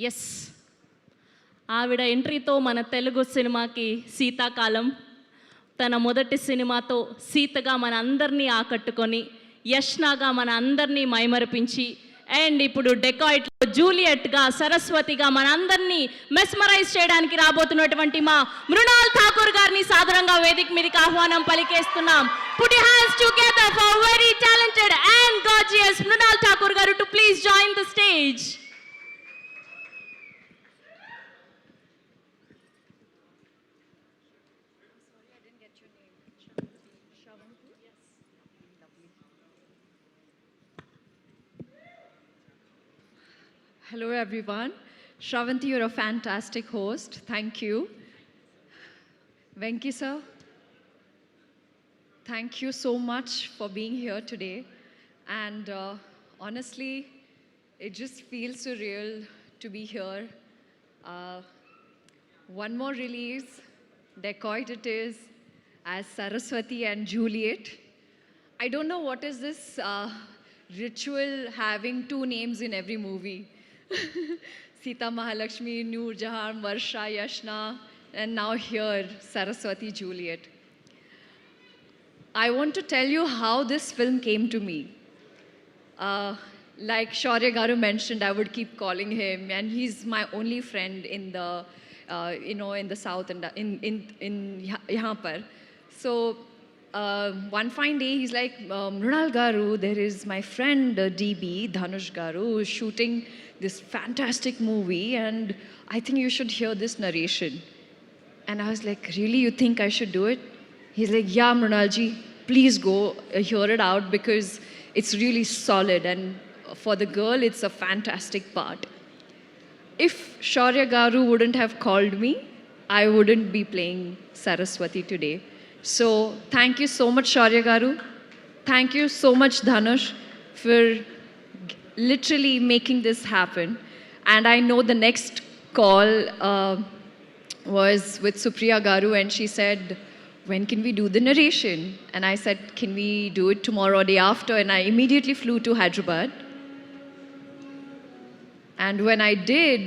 Yes, ఆవిడ ఎంట్రీతో మన తెలుగు సినిమాకి శీతాకాలం. తన మొదటి సినిమాతో సీతగా మన అందరినీ ఆకట్టుకొని, యష్నాగా మన అందరినీ మైమరిపించి, అండ్ ఇప్పుడు డెకాయిట్లో జూలియట్గా, సరస్వతిగా మన అందరినీ మెస్మరైజ్ చేయడానికి రాబోతున్నటువంటి మా మృణాల్ ఠాకూర్ గారిని సాధారణంగా వేదిక మీదకి ఆహ్వానం పలికేస్తున్నాం. Put your hands together for very talented and gorgeous Mrunal Thakur garu to please join the stage. Hello everyone. Shravanti, you're a fantastic host. Thank you. Venki sir, thank you so much for being here today. And honestly, it just feels surreal to be here. Uh, One more release, Dacoit it is, as Saraswati and Juliet. I don't know what is this ritual having two names in every movie. Sita Mahalakshmi, Noor Jahan, Varsha, Yashna, and now here, Saraswati, Juliet. I want to tell you how this film came to me. Like Shaurya Garu mentioned, I would keep calling him, and he's my only friend in the, in the south and in yahan par. So one fine day, he's like, Mrunal Garu, there is my friend DB Dhanush Garu who is shooting this fantastic movie, and I think you should hear this narration. And I was like, really, you think I should do it? He's like, yeah, Mrunalji, please go hear it out because it's really solid, and for the girl, it's a fantastic part. If Shaurya Garu wouldn't have called me, I wouldn't be playing Saraswati today. So thank you so much, Shaurya Garu. Thank you so much, Dhanush, for literally making this happen. And I know the next call was with Supriya Garu, and she said, when can we do the narration? And I said, can we do it tomorrow or day after? And I immediately flew to Hyderabad. And when I did,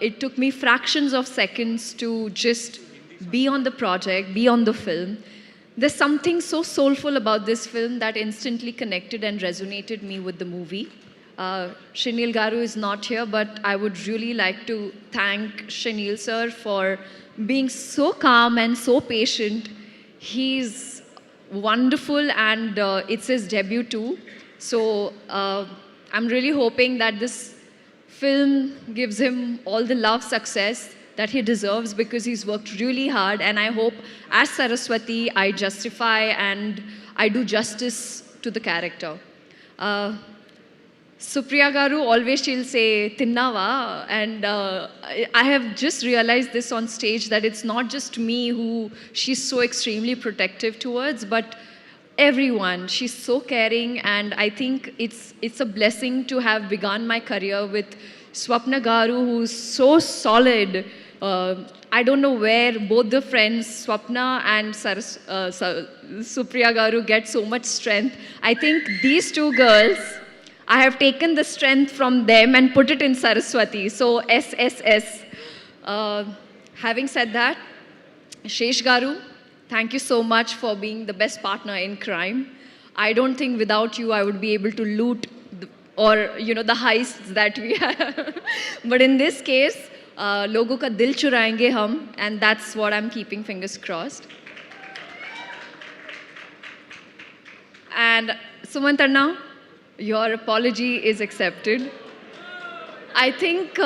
it took me fractions of seconds to just be on the project, be on the film. There's something so soulful about this film that instantly connected and resonated me with the movie. Shinil Garu is not here, but I would really like to thank Shinil sir for being so calm and so patient. He's wonderful, and it's his debut too. So I'm really hoping that this film gives him all the love, success that he deserves, because he's worked really hard. And I hope as Saraswati, I justify and I do justice to the character. Supriya Garu, always she'll say, Tinnava. And I have just realized this on stage, that it's not just me who she's so extremely protective towards, but everyone. She's so caring, and I think it's a blessing to have begun my career with Swapna Garu, who's so solid. I don't know where both the friends, Swapna and Supriya Garu, get so much strength. I think these two girls, I have taken the strength from them and put it in Saraswati. So SSS. Having said that, Shesh Garu, thank you so much for being the best partner in crime. I don't think without you I would be able to loot the heists that we have. But in this case, logo ka dil churayenge hum, and that's what I'm keeping fingers crossed. And Sumantarna, your apology is accepted. I think 2,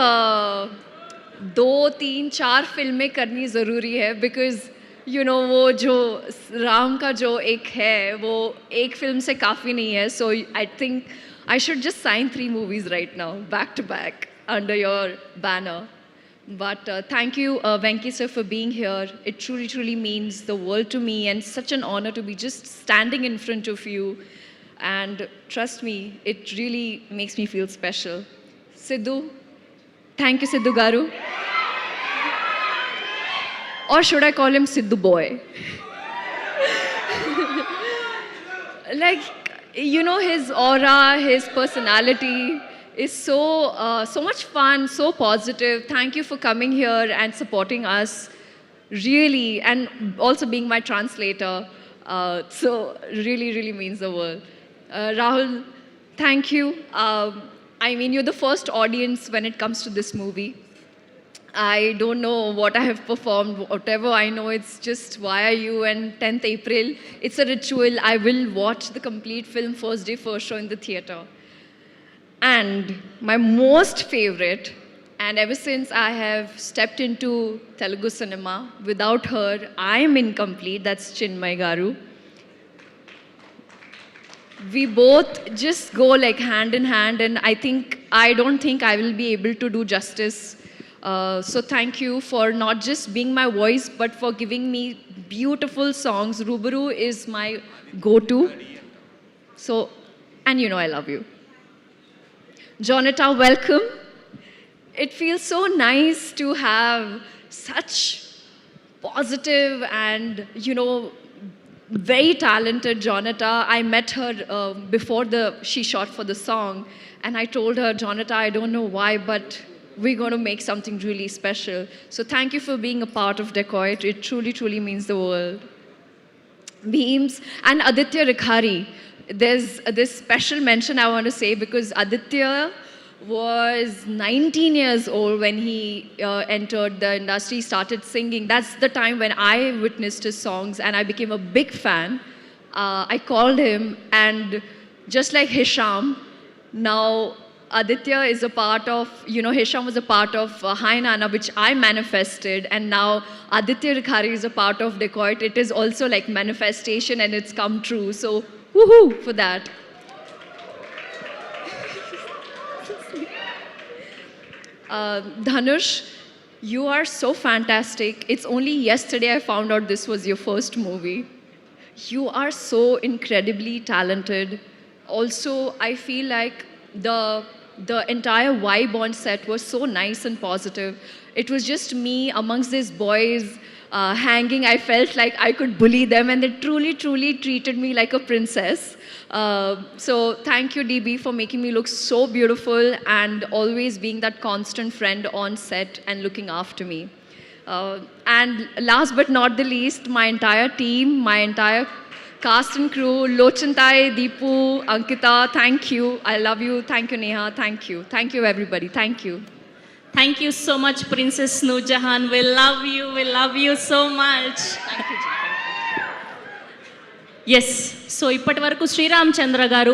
3, 4 फिल्में करनी ज़रूरी है, because वो जो राम का जो एक है, वो एक फिल्म से काफ़ी नहीं है. So I think I should just sign 3 movies right now, back to back, under your banner. But thank you, Venki sir, for being here. It truly, truly means the world to me, and such an honor to be just standing in front of you. And trust me, it really makes me feel special. Sidhu, thank you, Sidhu Garu. Or should I call him Sidhu Boy? Like, his aura, his personality, is so much fun, so positive. Thank you for coming here and supporting us, really, and also being my translator. So really means the world. Rahul, thank you. I mean, you're the first audience when it comes to this movie. I don't know what I have performed, whatever I know, it's just Why Are You and 10th April. It's a ritual. I will watch the complete film first day, first show in the theater. And my most favorite, and ever since I have stepped into Telugu cinema, without her, I am incomplete, that's Chinmay Garu. We both just go like hand in hand, and I don't think I will be able to do justice. So thank you for not just being my voice, but for giving me beautiful songs. Rubaru is my go-to. So, and you know I love you. Jonata, welcome. It feels so nice to have such positive and, very talented Jonata. I met her before she shot for the song, and I told her, Jonata, I don't know why, but we're going to make something really special. So thank you for being a part of Decoit. It truly means the world. Beams and Aditya Rikhari. There's this special mention I want to say because Aditya was 19 years old when he entered the industry, started singing. That's the time when I witnessed his songs and I became a big fan. I called him, and just like Hisham, now Aditya is a part of, Hisham was a part of Hai Nana, which I manifested, and now Aditya Rikhari is a part of Decoit. It is also like manifestation and it's come true. So, woohoo for that. Dhanush, you are so fantastic. It's only yesterday I found out this was your first movie. You are so incredibly talented. Also, I feel like the entire vibe on set was so nice and positive. It was just me amongst these boys hanging. I felt like I could bully them, and they truly treated me like a princess. So thank you, DB, for making me look so beautiful and always being that constant friend on set and looking after me. And last but not the least, my entire team, my entire cast and crew, Lochantai, Deepu, Ankita, thank you. I love you. Thank you, Neha. Thank you. Thank you, everybody. Thank you. Thank you so much, Princess Noorjahan. We love you. We love you so much. Thank you, Ji. Yes. So, ఇప్పటి వరకు శ్రీరామ్ చంద్ర గారు